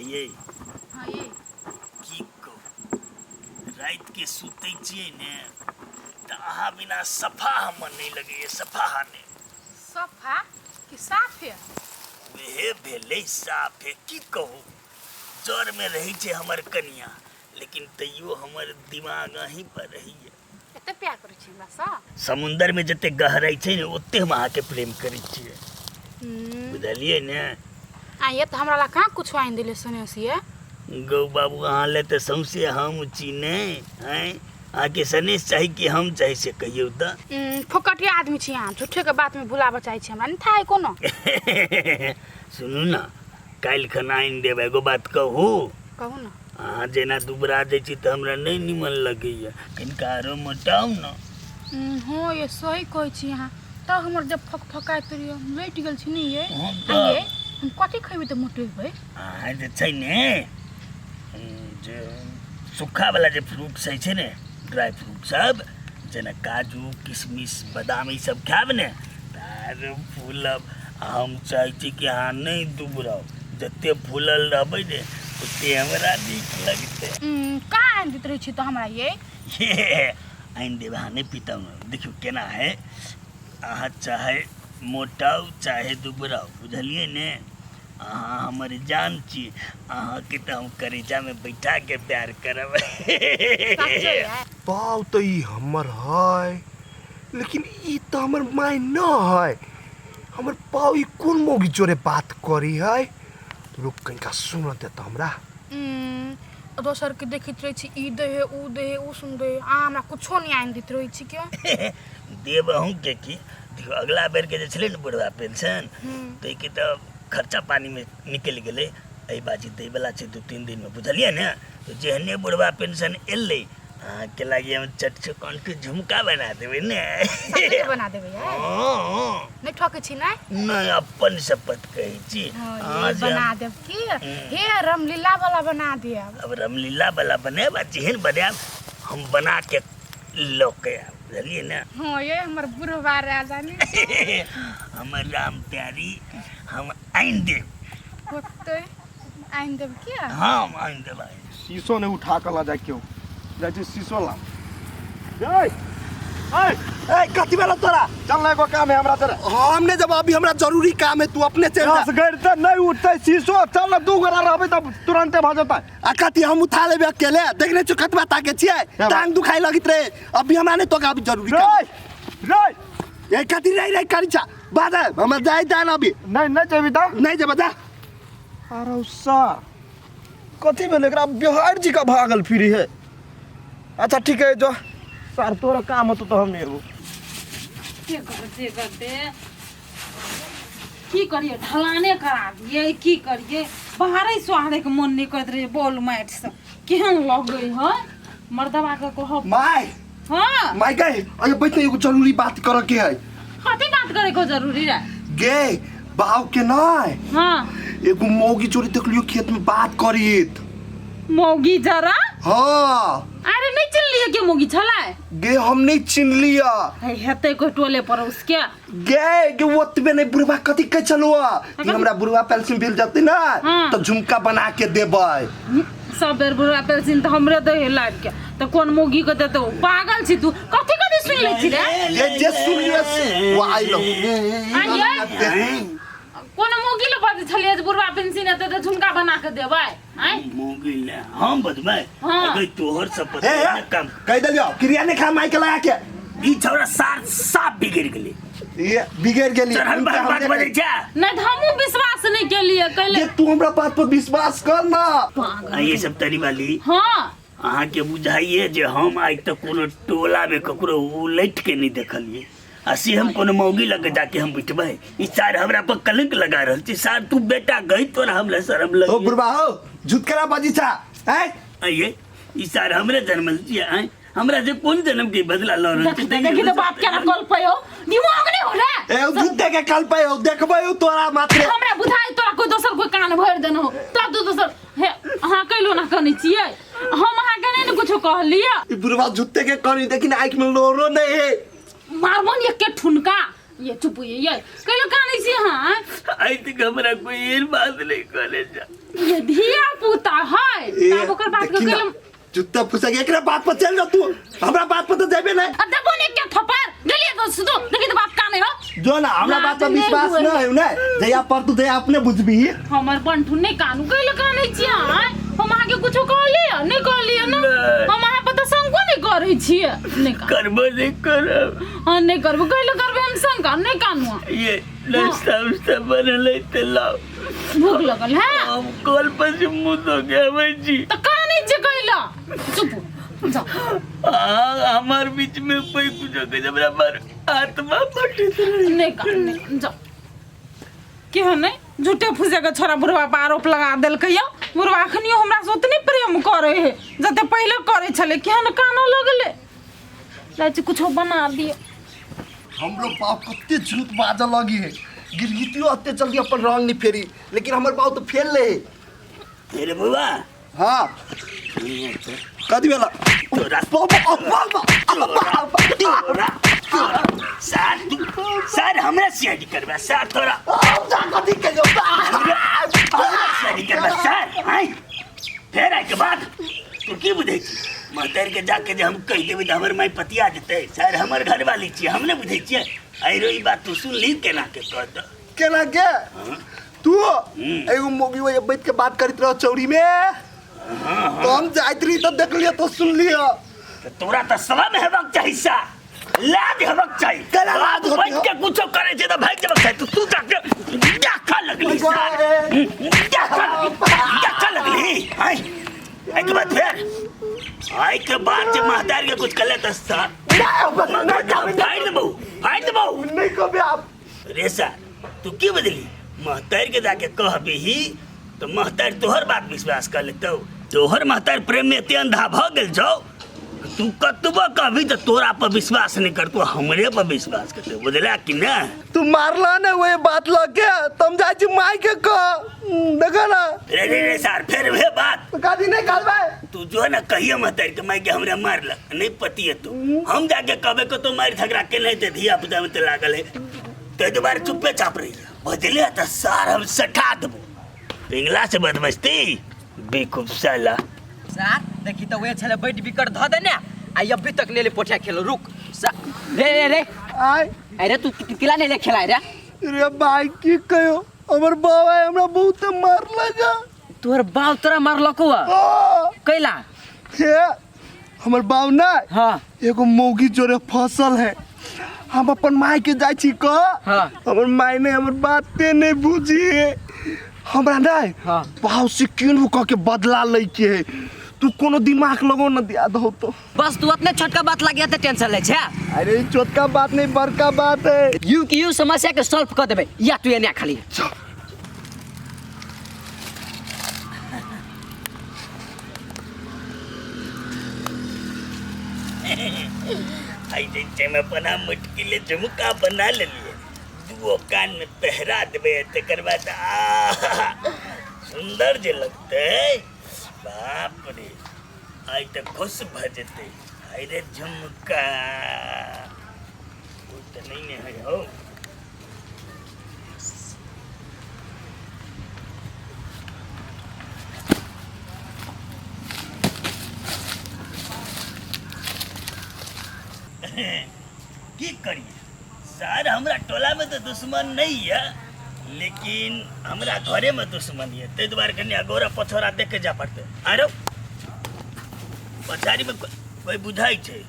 ये हाँ ये की को रात के सुते छिए ने त अहा बिना सफा हम नहीं लगे सफा ने सफा कि साफ है वे भेले साफ है की कहू जोर में रही छे हमर कनिया लेकिन तैयो हमर दिमाग अहीं पर रही है एते प्यार करै छी हमरा सा समुंदर में जते गहराई छे ने ओते हम आके प्रेम करै छिए बुझलिए ने आ ये तो हमरा ला कहाँ कुछ आइन दिले सुने सिए गौ बाबू अहाँ ले तो सौंसे हम छी ने हैं आके सनेश चाही कि हम चाही से कहियो त फोकटिया आदमी छी अहाँ झूठे के बात में भुला बचाई छी हमरा नहीं था है कोनो सुनू ना काल खना आइन देबै एगो बात कहू कहू ना अहाँ जेना दुबरा जाइ छी त हमरा नहीं निमन लगैया कनिका आरो मोटाउ ना हो ये सही कहै छी अहाँ त हमर जब फकफकाइत रहियो लेट गेल छी नहीं ये ये हम कथि खइबे त मोटेबै अहाँ जे छै ने जे सूखा वाला जे फ्रूट छै ने ड्राई फ्रूट सब जेना काजू किशमिश बादाम ई सब खाब ने तार फूलब हम चाहै छी कि अहाँ नहीं दुबराउ जते फूलल रहबै ने ओते हमरा नीक लगतै का आइन दैत रहै छी त हमरा ये आइन देब अहाँ नहीं पीता देखियो केना है अहाँ चाहे मोटाउ चाहे दुबराउ बुझलिए ने अहाँ हमर जान छी अहाँ के त हम करेजा में बैठा के प्यार करब पाव तो ई हमर है लेकिन ई तो हमर माय न है हमर पाव ई कोन मोगी जोरे बात करी है रुक कनिका सुनते त हमरा दोसर के देखित रही छी ई दे है उ सुन दे आ हमरा कुछो नहीं आइन दैत रही छी के देब हूँ के की देखो अगला बेर के जे छले ने बुढ़वा पेंशन तो के तो खर्चा पानी में निकल गए एहि बाजी दे वाला छै 2-3 दिन में बुझलिए ने तो जेहने बुढ़वा पेंशन एले के लागी हम चटचकन के झुमका बना देबे ने सबके बना देबे यार नहीं ठके छी ना नहीं अपन शपथ कहै छी बना देब की हे रामलीला वाला बना देब अब रामलीला वाला बनेब जेहन बनाब हम बना के लोके बुझलिए ना हां ये हमर बुढ़वा राजा ने हमर राम प्यारी हम आइन देब होते आइन देब क्या हम आइन देब शीशो ने उठा के ला जा क्यों जाय शीशो ला ए ए कथि वाला तोरा चल ना एगो काम है हमरा तेरा हमने जब अभी हमरा जरूरी काम है तू अपने चल जा गड़ त नहीं उठते शीशो चल ना दू गोरा रहबे त तुरंते भ जता आ कथि हम उठा लेबे अकेले देखने छु खतबा ताके छिए टांग दुखाई लगित रे अभी हमरा ने तो अभी जरूरी काम रे ए कथि रे करिछा बादा हम जाय दान अभी नहीं जेबी त नहीं जेबा जा अरे उसा कथि भेल एकरा बिहार जी का भागल फिरी है अच्छा ठीक है जो सर तोरा काम हो तो हम नहीं हो के करते की करिए ढलाने करा दिए की करिए बाहरे सोहारे के मन नहीं करत रहे बोल मैट से केहन लग गई है मर्दवा के कहो माय हां माय गए अरे बैठ एगो जरूरी बात करे के है कथि बात करे को जरूरी है गे बाव के नहीं हां एगो मौगी चोरी देखलियो खेत में बात करित मौगी जरा हां अरे नहीं चिन लिए के मौगी छलाए गे हम नहीं चिन लिया हेते को टोले पर उसके गे ओतबे नहीं बुढ़वा कथि के चलुआ कि हमरा बुढ़वा पेंशन मिल जाते ना तो झुमका बना के देबै सब बेर बुढ़वा पेंशन त हमरे दे लाग के तो कोन मौगी के देतो पागल छी तू कथि सुन ले छी रे ये जे सुन लियो वो आई लो कोन मौगी ले बात छलिए बुढ़वा पेंशन एते त झुमका बना के देबै हैं मौगी ले हम बदबै अगर तोहर शपथ न काम कह देलियो क्रिया ने खा माई के लगा के ई छौरा साफ बिगड़ गेली ये बिगड़ गेली हम बात बजे जा नहीं हमहु विश्वास नहीं के लिए कहले ये तू हमरा बात पर विश्वास कर ना ये सब तरी वाली हां अहाँ के बुझाइए जे हम आज तक कोनो टोला में ककरो उलट के नहीं देखलिए असी हम कोनो मौगी लगे जाके हम बैठबै ई सार हमरा पर कलंक लगा रहल छी सार तू बेटा गई तोरा हमरा शर्म लगे ओ बुढ़वा हो झुटकरा बाजी छा हैं ये ई सार हमरे जन्मल छी हैं हमरा से कौन जन्म के बदला ल रहल छी देखि तो बाप केना कल पयो दिमाग नहीं हो रे ए झुट्टे के कल पयो देखबै तोरा मात्र हमरा बुझाई तोरा कोई दोसर कोई कान भर देनो तब तो दोसर हे हां कइलो ना कनी छिए हम हां के नहीं कुछ कहलिए ई बुढ़वा झुट्टे के कनी देखिन आंख में लोरो नहीं है मारमन एक के ठुनका ये चुप ये कइलो कानी छी हां आई तक हमरा कोई बात नहीं करे जा ये धिया तब ओकर बात के कलम जूता फुसा के एकरा बात पर चल जा तू हमरा बात पर तो जाबे नहीं दबो ने क्या थप्पड़ गलिए तो सुतो देखि तो बात काने हो जो ना हमरा बात पर विश्वास न है ना जया पर तू दे अपने बुझबी हमर बंठू नहीं कानू कइले काने छी हम आगे कुछो कहलिए नहीं कहलिए ना हम अहाँ पता संग नहीं करै छिए नहीं करबो नहीं करब हां नहीं करबो कइले करबे हम संग नहीं कानू ये नाश्ता उस्ता बनल है ते लाओ भूख लगल है हम कल पर से मुंह धो के आवे छी तो काने जे कइला चुप जा हमार बीच में कोई कुछ के हमरा पर आत्मा पटित रही नहीं काने जा के है नहीं झूठे फुसे के छोरा बुढ़वा पर आरोप लगा देल कहियो बुढ़वा अखनियो हमरा से उतने प्रेम करे है जते पहले करे छले के न कानो लगले लाची कुछो बना दिए हमरो बाप कत्ते झूठ बाजा लगी है गिरगितियो अत्ते जल्दी अपन रंग नहीं फेरी लेकिन हमर बाप तो फेल ले तेरे बुआ हां कदी बेला तोरा सर हमरा सीआईडी करबा सर तोरा जा कदी के जो सीआईडी करबा सर हाय फेर आइ के बाद तू की बुझै छी महतर के जाके जे हम कह देबै त हमर माय पतिया जेतै सर हमर घर वाली छी हम ने बुझै छियै आई रो ई बात तू सुन ली केना के कह द केना के तू एगो मोगी वो बैठ के बात करत रह चौरी में तो हम जाइत रही तो देख लिया तो सुन लिया तोरा त सलाम हेबाक चाही सा लाज हेबाक चाही केना लाज होती बैठ के कुछो करे छै त भाग जेबाक चाही तू जाके देखा लगली सर देखा लगली हाय आई के बाद फिर आई के बाद जे महतार के कुछ कले त सर फाइट दबो नहीं कबे आप रे सर तू की बदली महतार के जाके कहबी ही तो महतार तोहर बात विश्वास कर लेतौ तोहर महतार प्रेम में एते अंधा भ गेल छौ तू कतबो कहबी तो तोरा पर विश्वास नहीं करतो हमरे पर विश्वास करतो बुझला कि ना तू मारला ना वो बात लगे तुम जाय छी माई के कह देखा ना रे सर फिर वे बात कादी नहीं कहबे तू जो ना कहिए महतार के माई के हमरे मारलक नहीं पति है तू हम जाके कहबे को तो मार झगड़ा के नहीं ते धिया पुता में ते लागल है ते दोबारा चुप्पे चाप रही बदले त सार हम सठा देबो पिंगला से बदमस्ती बेखूब साला सर देखी तो वे छले बैठ बिकट ध देने आई अभी तक ले पोठिया खेलो रुक रे रे रे आय अरे तू किला नहीं ले खेलाय रे रे भाई की कयो हमर बाबा हमरा बहुत मार लगा तोहर बाप तोरा मारलको कैला हे हमर बाप ना हां एगो मौगी जोरे फसल है हम अपन माई के जाय छी क हां हमर माई ने हमर बाते नहीं बुझी हमरा नहीं हां भाव से केनहु क के बदला लै के है तू कोनो दिमाग लगो न दिया दो तो बस तू अपने छोटका बात लगिया त टेंशन ले छे अरे छोटका बात नहीं बड़का बात है यू समस्या के सॉल्व कर देबे या तू एने खाली आई जे में बना मुटकिले झुमका बना ले लिए दुओ कान में पहरा देबे तकर बाद सुंदर जे लगते बाप रे आई तो खुश भ जते आई रे झुमका वो तो नहीं है हो की करिए सर हमरा टोला में तो दुश्मन नहीं है लेकिन हमरा घरे में दुश्मन है ते द्वारा कन्या गोरा पथोरा देख के जा पड़ते अरे पछाड़ी में कोई बुझाई छे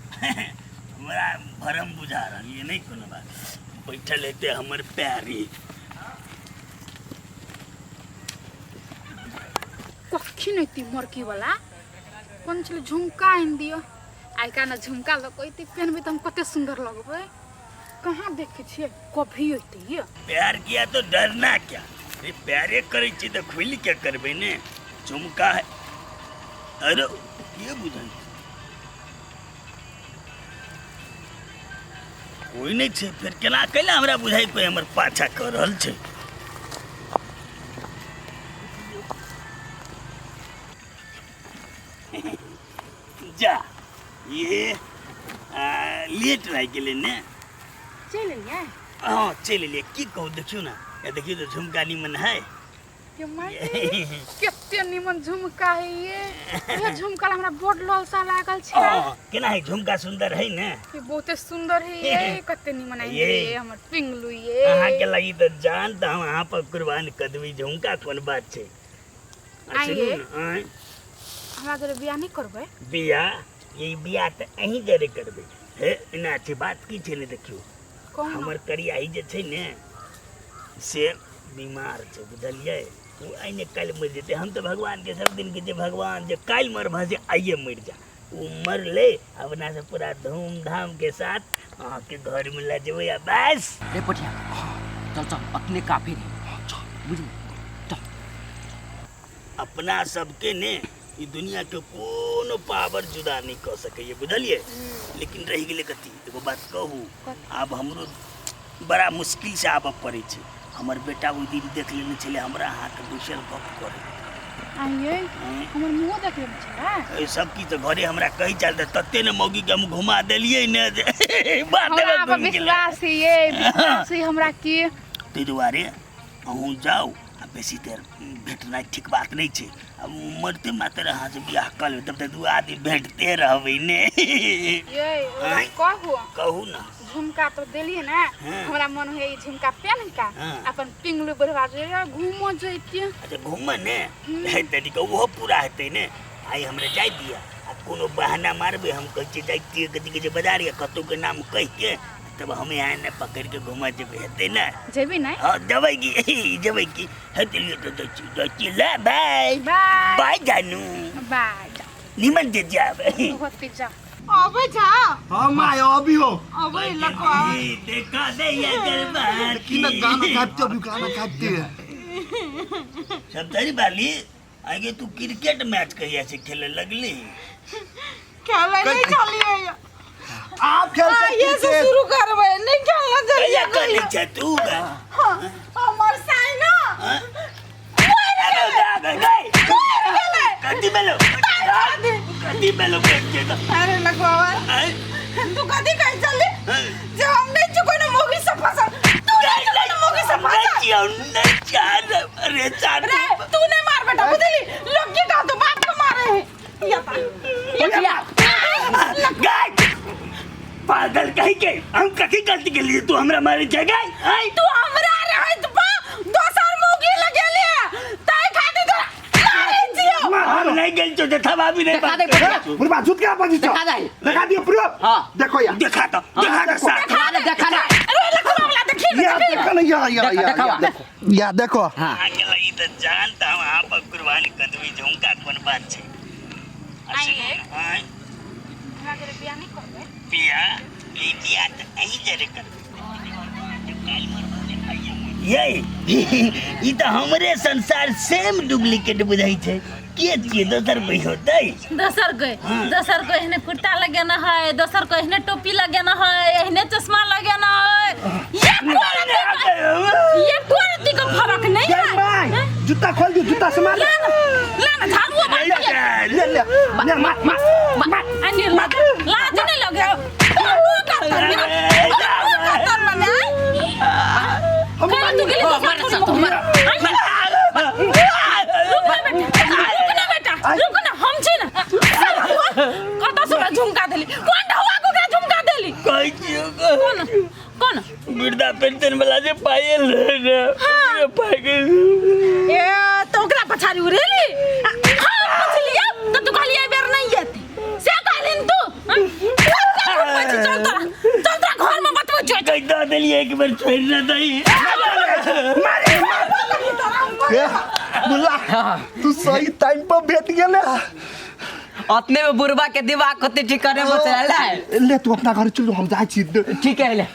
हमरा भरम बुझा रहा ये नहीं कोनो बात बैठल लेते हमर प्यारी कखी नहीं ती मरकी वाला कौन चले झुमका इन दियो आई का ना झुमका लगोइती पहनबे त हम कते सुंदर लगबे कहां देखे छिए कभी होती है प्यार किया तो डरना क्या अरे प्यारे करे छी तो खुल के करबे ने झुमका है अरे ये बुझन कोई नहीं छे फिर केना कैला हमरा बुझाई कोई हमर पाछा कर रहल छे जा ये लेट रह गेले ने चल लिया हाँ चल लिए की कहूँ देखियो ना ये देखियो तो झुमका निमन है ये माई कितने निमन झुमका है ये झुमका हमरा बड़ लालसा लागल छै केना है झुमका सुंदर है ना ये बहुते सुंदर है ये कितने निमन है ये हमर पिंगलू ये अहाँ के लगी तो जान त हम अहाँ पर कुर्बान कर देबी झुमका कोन बात छै आइए हमरा जरे बियाह नहीं करबे बियाह त अहीं जरे करबे हे एना छै बात की छै ने देखियो हमर करियाई जे छै ने से बीमार छै बुझलिए वो आइने कल मर जेते हम तो भगवान के सब दिन के जे भगवान जे कल मर भजे आइए मर जा वो मर ले अपना से पूरा धूमधाम के साथ अहाँ के घर में ले जेबे या बस रे पोठिया चल चल अपने काफी रे बुझी चल अपना सबके ने ये दुनिया के कोनो पावर जुदा नहीं कर सके ये बुझलिए लेकिन रह गेले कथी एगो बात कहू अब हमरो बड़ा मुश्किल से आब पड़े छै हमर बेटा वो दिन देख लेने छले हमरा हाथ बैसल गप करे आइए हमर मुंह देख लेने छले ए सब की तो घरे हमरा कहि चलते तत्ते ने मौगी के हम घुमा देलिए ने बात हमरा पर विश्वास है ये विश्वास है हमरा की तै दुआरे अहूँ जाओ बेसी देर भेटना ठीक बात नहीं छै अब मरते माते अहाँ से बियाह कर लेबै तब तक दू आदमी भेटते रहबै ने ये कहू ना झुमका तो देलिए ना हमरा मन है ये झुमका पहन का अपन पिंगलू बढ़वा जे घूमो जइतिए अच्छा घूम ने हेतै कि वो पूरा हेतै ने आई हमरा जाय दिया आ कोनो बहाना मारबे हम कहै छी जाइतिए कथि के बाजार या कतौ के नाम कह के तब हम यहाँ ने पकड़ के घुमा जेबे हेतै ना जेबी ना हां जबै की हेतै लिए तो जाइए ले बाय बाय बाय जानू बाय निमन दे जाबे होती जा अबे जा हां माय अभी हो अबे लको देखा दे ये दरबार की ना गाना गाते अभी गाना गाते सब तेरी बाली आगे तू क्रिकेट मैच कहिया से खेले लगली खेले नहीं चलिए आप खेल ये से शुरू करबे नहीं खेलना कहिया चाहिए कली छ तू गा हमर साई ना कदी मेलो के अरे लगवावा तू कदी कह चले जब हम नहीं चुको ना मोगी सब फसल तू नहीं चुको ना मोगी सब फसल नहीं चार अरे चार रे तू नहीं मार बेटा बुझली लोग के का तो बाप को मारे हैं या गाय पागल कहीं के हम कथी गलती के लिए तू हमरा मारे जगह आई तू हमरा रहे तो बा दोसर मोगी लगेले तय खाती तो मारे जियो हम नहीं गेल तो देखा भाभी नहीं देखा दे बुढ़वा झूठ क्या बाजी देखा दे लगा दियो प्रूफ हां देखो यार देखा तो साथ देखा ना अरे लखो मामला देखी यार देखो ना यार या देखो हां आगे लगी तो जानता हूं आप कुर्बानी कर दूं झुमका कोन बात छै आइए हां हमरा जरे बियाह नहीं करबे बियाह तो अहीं जरे करबे ये तो हमरे संसार सेम डुप्लीकेट बुझाई छै के छिए दोसर कोई होतै दोसर को एहने कुर्ता लगाना है दोसर को एहने टोपी लगाना है एहने चश्मा लगाना है ये कोरती को फरक नहीं है जूता खोल दो जूता संभाल लाना झाड़ू ले मार अन्य लाज नहीं लगे वो करता मैंने तू के लिए तुम्हारा रुक ना हम छी ना कत से झुमका देली कोन ढवा को के झुमका देली कहि छियो कौन वृद्धा पेंशन वाला जे पायल रे हां पागल ए तो ओकरा पछाड़ी उरेली हां पछलिया तो तू कहलिए बेर नहीं आती से कहलिन तू चल तोरा घर में बतबो जो कहि द देली एक बार छोड़ ना दई मारे बुला तू सही टाइम पर भेट गेले अपने में बुरबा के दिमाग कते ठीक करे बचल है ले तू अपना घर चल हम जाई छी ठीक है ले